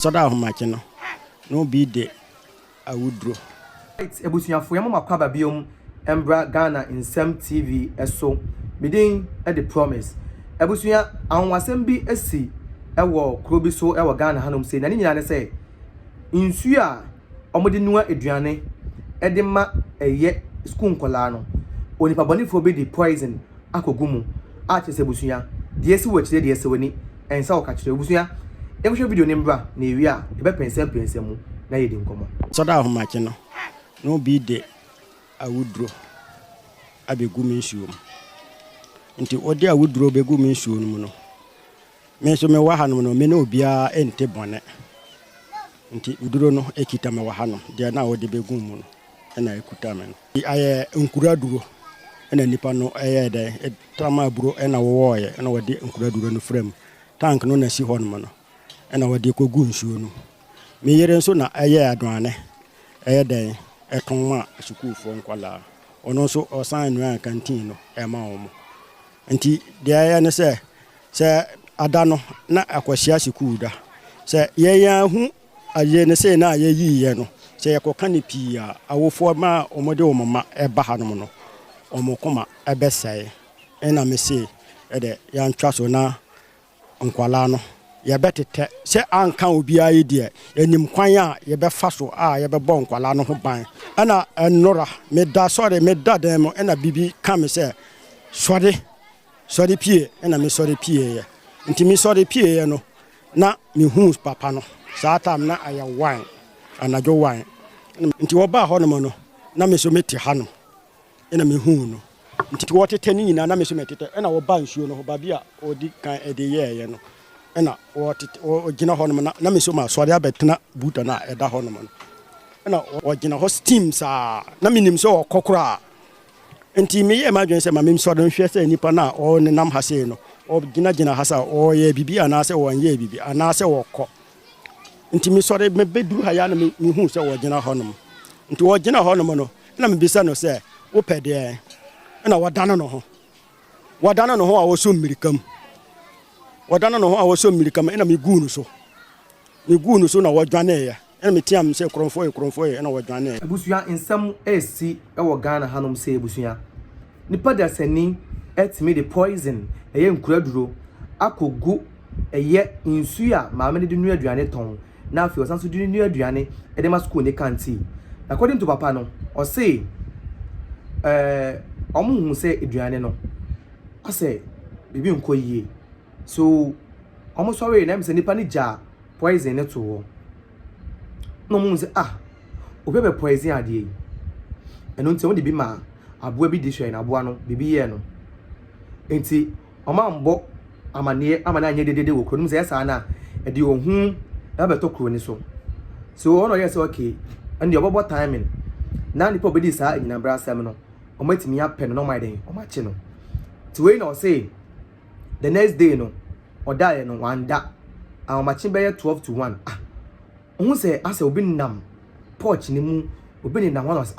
Soda Humachino, no be de Awudro. It's Ebusia for Yamma Kwababium, Embra Ghana in Sem TV, so bidding at the promise. Ebusia, and was MB SC, Ewo, Krobi so Ewa Ghana Hanum say, Nanina say, in Suya, Omodinua Adriane, Edema, a yet school colano, only Paboni forbid the poison, Akogumu, Arches Ebusia, the S watch the SONI, and Sao catch the Ebusia. Every video number, Nevia, the Beppen Semple, na yedin komo. Soda Humachino, no be de Awudro, Abegu Minshu. Into Odia Awudro Begu Minshu, no. Menso me wahano, me no bia ente bonnet. Into Udro no ekita me wahano, dia na odi Begumun, and I kutamen. I Nkura Aduro, and a Nipano Ayade, a Tamabro, and a warrior, and our dear Nkura Aduro no frame. Tank no Nasi Hornman, and our dear Kogun. Me yere so na eye adwane eye den etonwa school for nkwala ono so osan nwan canteen no e ma omo nti de eye ne se ada no na akwahia school da se ye yan hu aye ne se na aye yiye no se yakoka ne pia awofo ma omode omama e ba hanom no omokoma e besai ena me se e de yan twa so na nkwala no ye betete se anka obi ayi de enim kwan a ye be fa so a ye be bo nkwala no ho ban ana enora me da dem ena bibi kam se sori pie ena me sori pie ye nti me sori pie ye no na me hu papa no saa tam na aya wan anajo wan nti wo ba ho no na me so meti ha no ena me hu no nti wo tete ni na me so metete ena wo ba nsuo no ho ba bia odi kan ede ye no ena o gina honum na me so ma so dia betena buta na eda honum ena o gina ho steam sa na minim so okokora enti me ye ma dwen se ma mem so don hwe se nipa na o ne nam ha se no o gina ha sa o ye bibi ana se o ye bibi ana se wo kọ enti me so de me beduru ha ya na me hu se o gina honum enti o gina honum no na me bisa no se wo pede ena wadana no ho a wo so mirikam wadana no ho a wo so mirikam ena me gu no so na wadwane ya ena me tiam se kronfo ena wadwane Ebusuya nsam esi ewo Ghana hanom se ebusuya nipa da sani etimi the poison eye Nkura Aduro akogu eye nsuya maame de nua aduane ton na afi osanso de nua aduane e de ma school ne kanti according to papa no o say omu hu se aduane no ase bibi nko yie so almost sorry na me nipa ni ja poison ne to no mu say obi be poison ade eno nti won de bi ma aboa bi di hwe na aboa no bibi ye no enti omambo amane anye dedede wo kronum say esa na e de ohun na be to kro ni so ono yes okay and the obobo timing na nipa obi di sa nyina bra asem no omatimi apen no my den omache no ti we no say the next day no odaye no wanda omache be 12 to 1 ohun say asa obi nam porch ni mu obi ni nam one was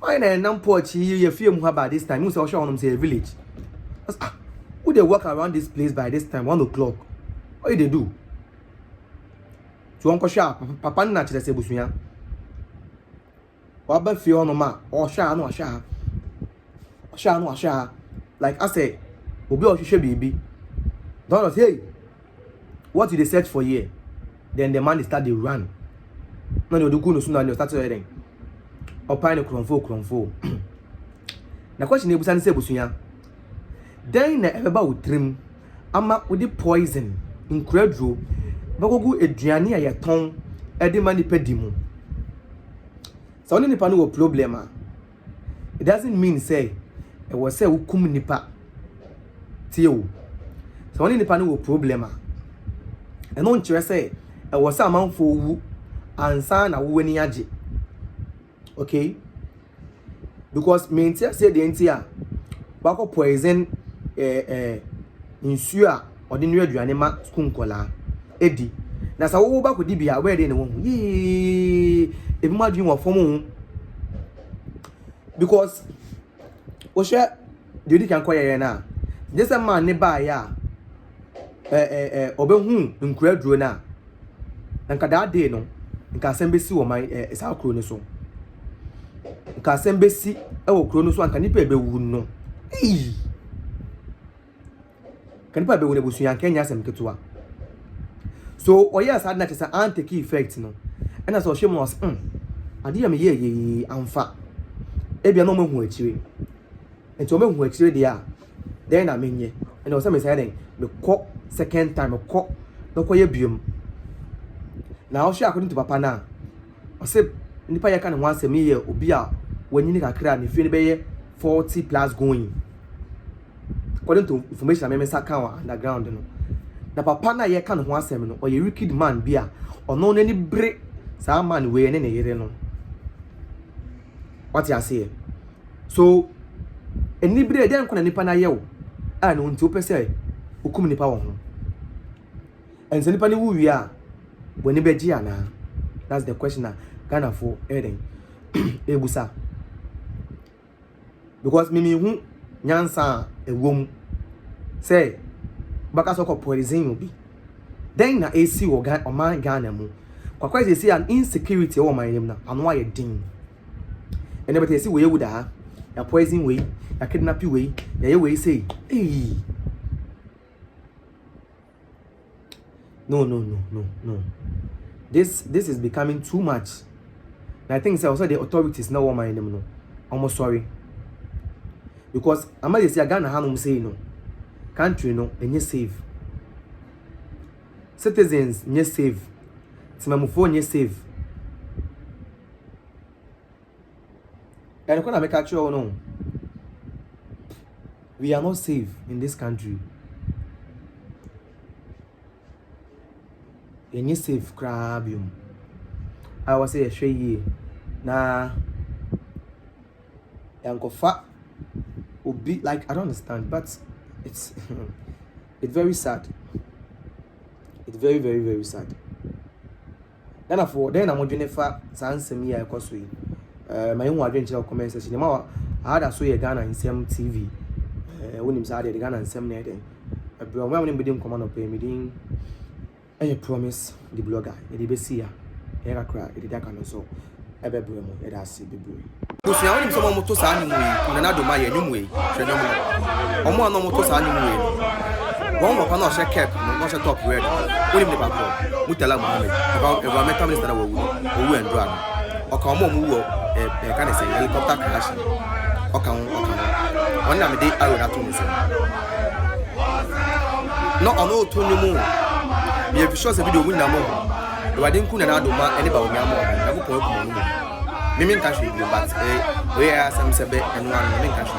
why na nam porch ye fie mu ha by this time who say show say village who they walk around this place by this time 1 o'clock what they do so onko sha papa na kire se busuya wa ba fie ono ma o sha like I say obi o hwehwe bibi don't say hey what you dey search for here then the man start dey run no no do go no so na no start heading opa ne kronfo na question ebusa ne se busuya then na ebeba utrim ama odi poison Nkura Aduro bagogu aduane a yeton e de mani pedimu so oni nipa no wo problem it doesn't mean say e was say ukum nipa tiewu so oni nipa no wo problem e no nkyere say e was say amanfo wu ansa na wo ani age okay because me ntia say the ntia bako poison nsuo a odi nua aduane ma school nkola edi na sa wo bako di bia we de ne wo ye ebi ma dwin wo fom because o share the kan koye na this man ne ba ya obehu Nkura Aduro na nka that day no nka asembesi wo man esa kuro ne so nka asembesi wo kuro no so anka nipa ebewu no kanipa ebewu ne busu yanka nya asem ketewa so oya sad na tesa an take effect no ena so hwem was ade ya me ye amfa ebia no mahu akire enti o mahu akire dia then na menye ena o se me say den me ko second time me ko no ko ye biom na o hwe according to papa na o se nipa ye ka ne ho asem ye obi a wanyini kakra ne fie ne be ye 40 plus going according to information me sa kan underground no na papa na ye ka ne ho asem no o ye wicked man bia ono no ni bre sa man we ne yere no what you say so eni bre den kona nipa na ye wo a no nti opese okum nipa wo ho ense nipa ni wu wi a woni beji ana that's the question na Ghana for Eden ebusa because mimi hu nyansa ewom say baka so ko poison obi then na AC wo Ghana mu kwakwa say see an insecurity wo man na anu aye din ene bete see we yewuda ha ya poison we ya kidnap we ya ye we say no this is becoming too much and I think say also the authorities now my name no almost sorry because ama dey say Ghana hanum say no country no enye save citizens enye save timamufo enye save and when make actual no we are not safe in this country enye safe crabium I was say hwe na yankofa obi like I don't understand but it's it's very sad. It's very very sad. Then I'm going for Sansem here because we my own adventure comment section. I had a so Ghana in some TV. When him said the Ghana in some near them. When we didn't come on pay me didn't I promise the blogger the BC era cry the dark and so ebe bro mo e da se bebre so ya woni so mo moto sa anyi mu na do ma ye nyum we hwe nyum omo ano moto sa anyi mu we won mo pa na hwe cap no hwe top red woni me ba ko mutala Muhammad about metal minister na owu endu an o ka omo mu wo e ka na say helicopter crash o ka won na me dey ayo na to me say no ono to nyum me e sure say video win na mo Wadin kuna na do ma ene ba onya mo na ko ko ko mo mimi nka hwe but we are some sebe enu an mimi nka hwe